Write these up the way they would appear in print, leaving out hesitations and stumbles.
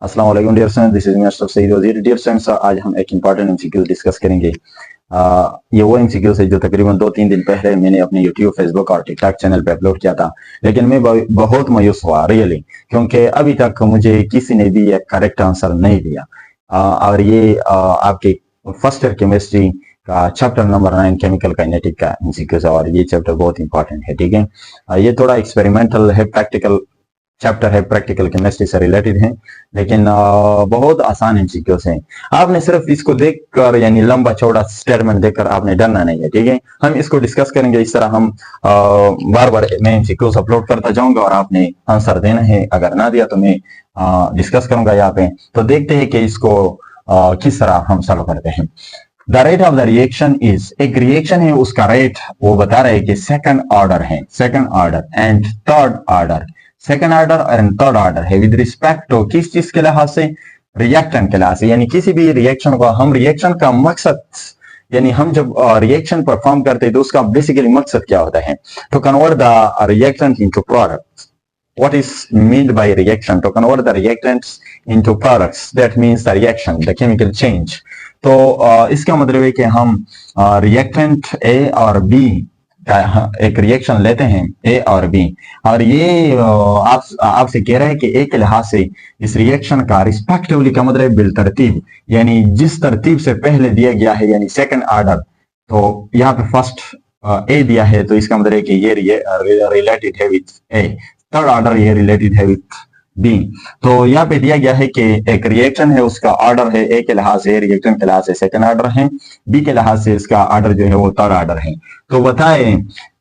अस्सलाम वालेकुम dear students, this is mister Saeed Wazir. Dear students, आज हम एक इंपॉर्टेंट एमसीक्यू डिस्कस करेंगे। ये वो एमसीक्यू है जो तकरीबन 2-3 दिन पहले मैंने अपने यूट्यूब, फेसबुक और टिकटॉक चैनल पे अपलोड किया था, लेकिन मैं बहुत मायूस हुआ रियली, क्योंकि अभी तक मुझे किसी ने भी एक करेक्ट आंसर नहीं दिया। और ये आपके फर्स्ट ईयर केमिस्ट्री का चैप्टर नंबर 9 केमिकल काइनेटिक का एमसीक्यू है, और ये चैप्टर बहुत इंपॉर्टेंट है। ठीक है, ये थोड़ा एक्सपेरिमेंटल है, प्रैक्टिकल चैप्टर है, प्रैक्टिकल केमिस्ट्री से रिलेटेड है, लेकिन बहुत आसान एमसीक्यूज हैं। आपने सिर्फ इसको देखकर, यानी लंबा चौड़ा स्टेटमेंट देखकर आपने डरना नहीं है। ठीक है, हम इसको डिस्कस करेंगे इस तरह। हम बार बार मैं एमसीक्यूज अपलोड करता जाऊंगा और आपने आंसर देना है। अगर ना दिया तो मैं डिस्कस करूंगा यहाँ पे। तो देखते हैं कि इसको किस तरह हम सॉल्व करते हैं। The rate of the reaction is, एक रिएक्शन है उसका रेट वो बता रहा है कि सेकंड ऑर्डर है, second order and third order. Second order and third order है विद रिस्पेक्ट टू किस चीज के लिहाज से, रिएक्टेंट के लिहाज से। यानी किसी भी रिएक्शन को हम, रिएक्शन का मकसद, यानी हम जब रिएक्शन परफॉर्म करते हैं तो उसका बेसिकली मकसद क्या होता है, to convert the reactant into products. What is meant by reaction? To convert the reactants into products, that means the reaction, the chemical change. तो इसका मतलब है कि हम रिएक्टेंट ए और बी का एक रिएक्शन लेते हैं, ए और बी, और ये आपसे कह रहा है कि ए के लिहाज से इस रिएक्शन का रिस्पेक्टिवली का मतलब बिलतरतीब, यानी जिस तरतीब से पहले दिया गया है, यानी सेकंड ऑर्डर। तो यहाँ पे फर्स्ट ए दिया है, तो इसका मतलब है कि ये रिलेटेड है विथ ए, थर्ड ऑर्डर ये रिलेटेड है विथ बी। तो यहाँ पे दिया गया है कि एक रिएक्शन है, उसका ऑर्डर है ए के लिहाज से, रिएक्शन के लिहाज से सेकंड ऑर्डर है, बी के लिहाज से इसका ऑर्डर जो है वो थर्ड ऑर्डर है। तो बताए,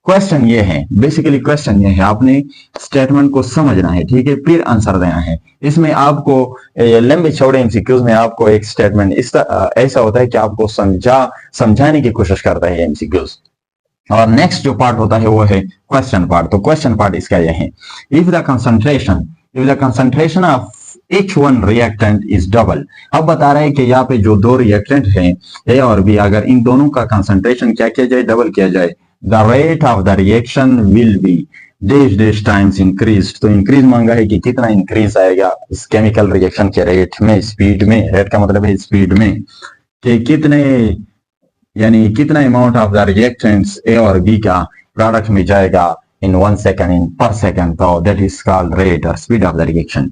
क्वेश्चन ये है, बेसिकली क्वेश्चन ये है, आपने स्टेटमेंट को समझना है, ठीक है, फिर आंसर देना है। इसमें आपको लंबे चौड़े एमसीक्यूज में आपको एक स्टेटमेंट ऐसा होता है कि आपको समझाने की कोशिश करता है एमसीक्यूज। और नेक्स्ट जो पार्ट होता है वो है क्वेश्चन पार्ट। तो क्वेश्चन पार्ट इसका यह है, if the concentration of each one reactant is double। अब बता रहे हैं कि यहाँ पे जो दो रिएक्टेंट हैं ए और बी, अगर इन दोनों का कंसंट्रेशन क्या किया जाए, डबल किया जाए, the rate of the reaction will B dash dash times increase. तो इंक्रीज मांगा है कि कितना इंक्रीज आएगा इस केमिकल रिएक्शन के रेट में, स्पीड में। रेट का मतलब है स्पीड में, कि कितने, यानी कितना अमाउंट ऑफ द रिएक्टेंट्स ए और बी का प्रोडक्ट में जाएगा इन 1 सेकंड, इन पर सेकंड। तो दैट इज कॉल्ड रेट और स्पीड ऑफ द रिएक्शन।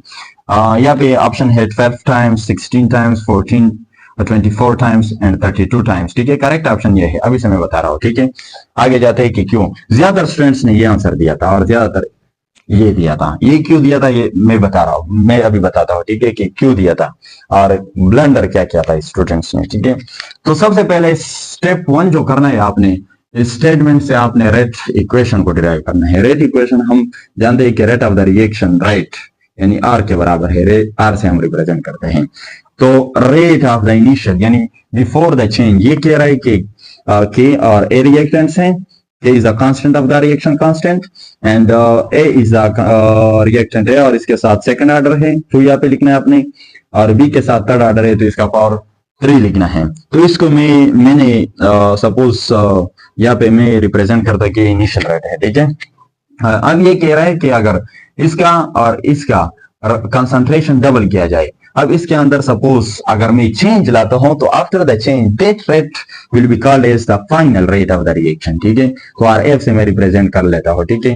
यहाँ पे ऑप्शन है 12 times, 16 times, 14, 24 times and 32 times. ठीक है, करेक्ट ऑप्शन ये है, अभी से मैं बता रहा हूँ। ठीक है, आगे जाते हैं कि क्यों ज्यादातर स्टूडेंट्स ने ये आंसर दिया था और ज्यादातर ये दिया था। ये क्यों दिया था ये मैं बता रहा हूँ, मैं अभी बताता हूँ। ठीक है, कि क्यों दिया था और ब्लंडर क्या किया था स्टूडेंट्स ने। ठीक है, तो सबसे पहले स्टेप 1 जो करना है आपने, इस स्टेटमेंट से आपने रेट इक्वेशन को डिराइव करना है। रेट इक्वेशन हम जानते हैं कि rate of the reaction right यानी आर के बराबर है, आर से हम रिप्रेजेंट करते हैं। तो रेट ऑफ द इनिशियल यानी बिफोर द चेंज, ये कह रहा है कि के और ए रिएक्टेंट्स हैं, A is the constant of the reaction constant and A is the reactant है, और इसके साथ सेकंड ऑर्डर है, तो यहाँ पे लिखना है आपने, और B के साथ थर्ड ऑर्डर है, तो इसका पावर 3 लिखना है। तो इसको मैंने सपोज यहाँ पे मैं रिप्रेजेंट करता कि इनिशियल रेट है। ठीक है, अब ये कह रहा है कि अगर इसका और इसका कंसंट्रेशन डबल किया जाए, अब इसके अंदर सपोज अगर मैं चेंज लाता हूं, तो after the change that rate will be called as the final rate of the reaction. ठीक है, तो आर एफ से मैं रिप्रेजेंट कर लेता हूं। ठीक है,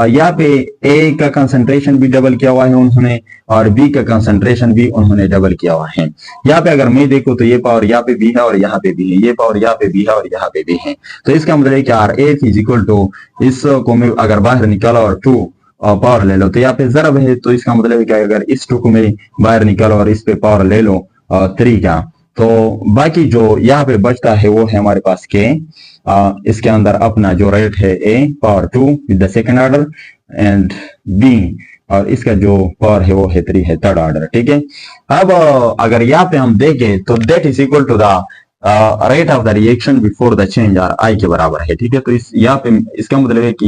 यहाँ पे ए का कंसंट्रेशन भी डबल किया हुआ है उन्होंने, और बी का कंसंट्रेशन भी उन्होंने डबल किया हुआ है। यहाँ पे अगर मैं देखूं तो ये पावर यहाँ पे भी है और यहाँ पे भी है, ये पावर यहाँ पे भी है और यहाँ पे भी है। तो इसका मतलब है कि R F is equal to, इसको मैं अगर बाहर निकाला और 2 पावर ले लो, तो यहाँ पे जरब है, तो इसका मतलब है कि अगर इस 2 को मैं बाहर निकालो और इस पे पावर ले लो 3 का, तो बाकी जो यहाँ पे बचता है वो है हमारे पास के, इसके अंदर अपना जो रेट है A power 2 with the second order and B, और इसका जो पावर है वो है 3 है थर्ड ऑर्डर। ठीक है, अब अगर यहाँ पे हम देखें तो that is equal to the rate of the reaction before the change R I के बराबर है। ठीक है, तो इस यहाँ पे इसका मतलब है कि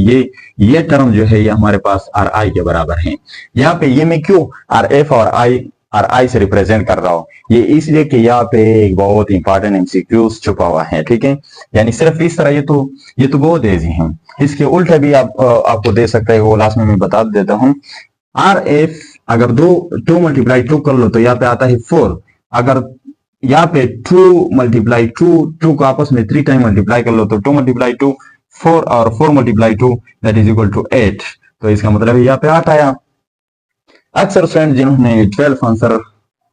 ये टर्म जो है ये हमारे पास आर आई के बराबर है। यहाँ पे ये मैं क्यों आर एफ और आई से रिप्रेजेंट कर रहा हूँ, ये इसलिए कि यहाँ पे एक बहुत इंपॉर्टेंट एमसीक्यूज छुपा हुआ है। ठीक है, यानी सिर्फ इस तरह ये तो बहुत इजी है, इसके उल्टा भी आपको दे सकता है, वो लास्ट में मैं बता देता हूँ। आर एफ अगर 2 मल्टीप्लाई 2 कर लो तो यहाँ पे आता है 4। अगर यहाँ पे 2 मल्टीप्लाई 2 को आपस में 3 टाइम मल्टीप्लाई कर लो तो 2 मल्टीप्लाई 2 4 और 4 multiply 2 that is equal to 8। तो इसका मतलब यहाँ पे 8 आया। अक्सर फ्रेंड जिन्होंने 12 आंसर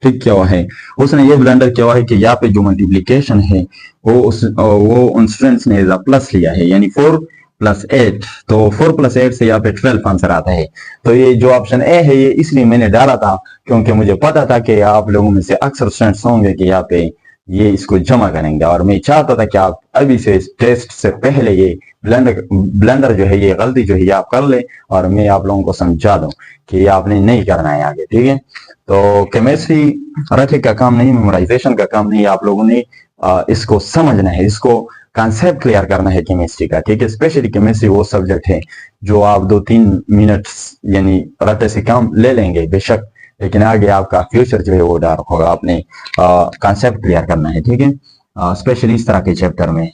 ठीक किया हुआ है उसने ये ब्लंडर किया हुआ है कि यहाँ पे जो मल्टीप्लीकेशन है वो उन स्टूडेंट्स ने एज अ प्लस लिया है, यानी 4 + 8। तो 4 + 8 से यहाँ पे 12 आंसर आता है। तो ये जो ऑप्शन ए है ये इसलिए मैंने डाला था क्योंकि मुझे पता था कि आप लोगों में से अक्सर स्टूडेंट्स होंगे कि यहाँ पे ये इसको जमा करेंगे, और मैं चाहता था कि आप अभी से इस टेस्ट से पहले ये ब्लंडर जो है, ये गलती जो है आप कर ले और मैं आप लोगों को समझा दूं कि आपने नहीं करना है आगे। ठीक है, तो केमिस्ट्री रटे का काम नहीं, मेमोराइजेशन का काम नहीं, आप लोगों ने इसको समझना है, इसको कॉन्सेप्ट क्लियर करना है केमिस्ट्री का। ठीक है, स्पेशली केमिस्ट्री वो सब्जेक्ट है जो आप 2-3 मिनट यानी रटे से काम ले लेंगे बेशक, लेकिन आगे आपका फ्यूचर जो है वो डार्क होगा। आपने कॉन्सेप्ट क्लियर करना है। ठीक है, स्पेशली इस तरह के चैप्टर में।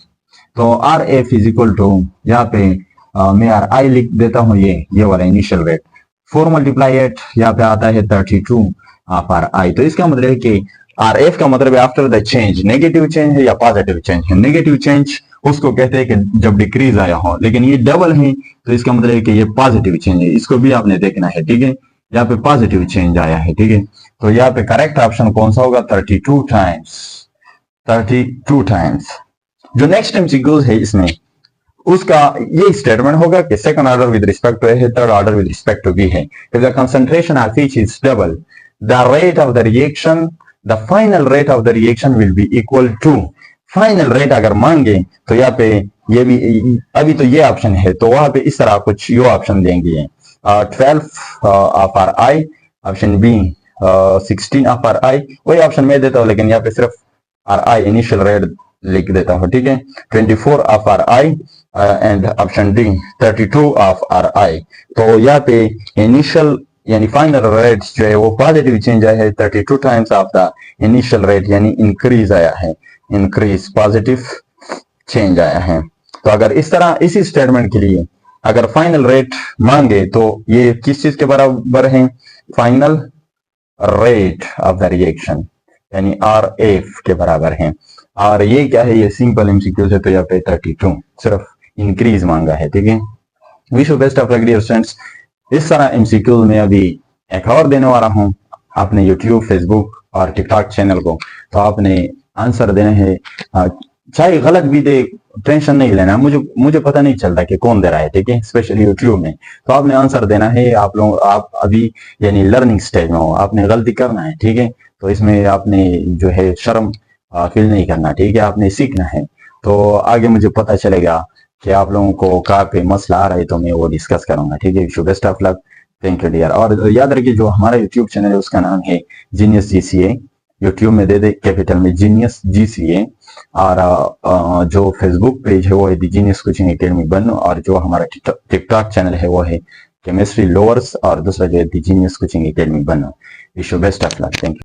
तो RF इज इक्वल टू, यहाँ पे मैं RI लिख देता हूँ, ये वाला इनिशियल रेट 4 × 8 यहाँ पे आता है 32 ऑफ RI। तो इसका मतलब है कि RF का मतलब है after the change, negative change है या पॉजिटिव चेंज है। नेगेटिव चेंज उसको कहते हैं कि जब डिक्रीज आया हो, लेकिन ये डबल है तो इसका मतलब है कि ये पॉजिटिव चेंज है, इसको भी आपने देखना है। ठीक है, यहाँ पे पॉजिटिव चेंज आया है। ठीक है, तो यहाँ पे करेक्ट ऑप्शन कौन सा होगा? 32 टाइम्स। जो नेक्स्ट एमसीक्यूज है इसमें उसका ये स्टेटमेंट होगा कि second order with respect to A है, third order with respect to B है। If the concentration of each is double the rate of the reaction, the final rate of the reaction will be equal to. Final rate अगर मांगे तो यहाँ पे ये भी, अभी तो ये ऑप्शन है तो वहां पे इस तरह कुछ ये ऑप्शन देंगे 12 of RI, option B 16 of RI। वही ऑप्शन मैं देता हूँ लेकिन यहाँ पे सिर्फ RI इनिशियल रेट लिख देता हूँ। ठीक है, 24 of RI and option D 32 of RI। तो यहाँ पे इनिशियल यानी फाइनल रेट जो है वो पॉजिटिव चेंज आया है, 32 times of the initial rate यानी इंक्रीज आया है, इंक्रीज पॉजिटिव चेंज आया है। तो अगर इस तरह इसी स्टेटमेंट के लिए अगर फाइनल रेट मांगे तो ये किस चीज के बराबर है? Final rate of the reaction यानी RF के बराबर है। और ये क्या है? ये सिंपल एमसीक्यू है, तो यहाँ पे 32 सिर्फ इंक्रीज मांगा है। ठीक है, wish you best of luck dear students. इस तरह एमसीक्यू में अभी एक और देने वाला हूँ आपने यूट्यूब, फेसबुक और टिकटॉक चैनल को, तो आपने आंसर देने हैं, चाहे गलत भी दे टेंशन नहीं लेना, मुझे पता नहीं चलता कि कौन दे रहा है। ठीक है, स्पेशली यूट्यूब में तो आपने आंसर देना है। आप अभी यानी लर्निंग स्टेज में हो, आपने गलती करना है। ठीक है, तो इसमें आपने जो है शर्म फील नहीं करना। ठीक है, आपने सीखना है, तो आगे मुझे पता चलेगा कि आप लोगों को कहाँ पे मसला आ रहा है तो मैं वो डिस्कस करूंगा। ठीक है, best of luck, thank you dear. और याद रखिए जो हमारा यूट्यूब चैनल है उसका नाम है जीनियस GCA, यूट्यूब में दे दे कैपिटल में जीनियस GCA, और जो फेसबुक पेज है वो है द जीनियस कोचिंग एकेडमी बनो, और जो हमारा टिकटॉक चैनल है वो है केमिस्ट्री लोअर्स, और दूसरा जो है द जीनियस कोचिंग एकेडमी बनो। Wish you best of luck, thank you.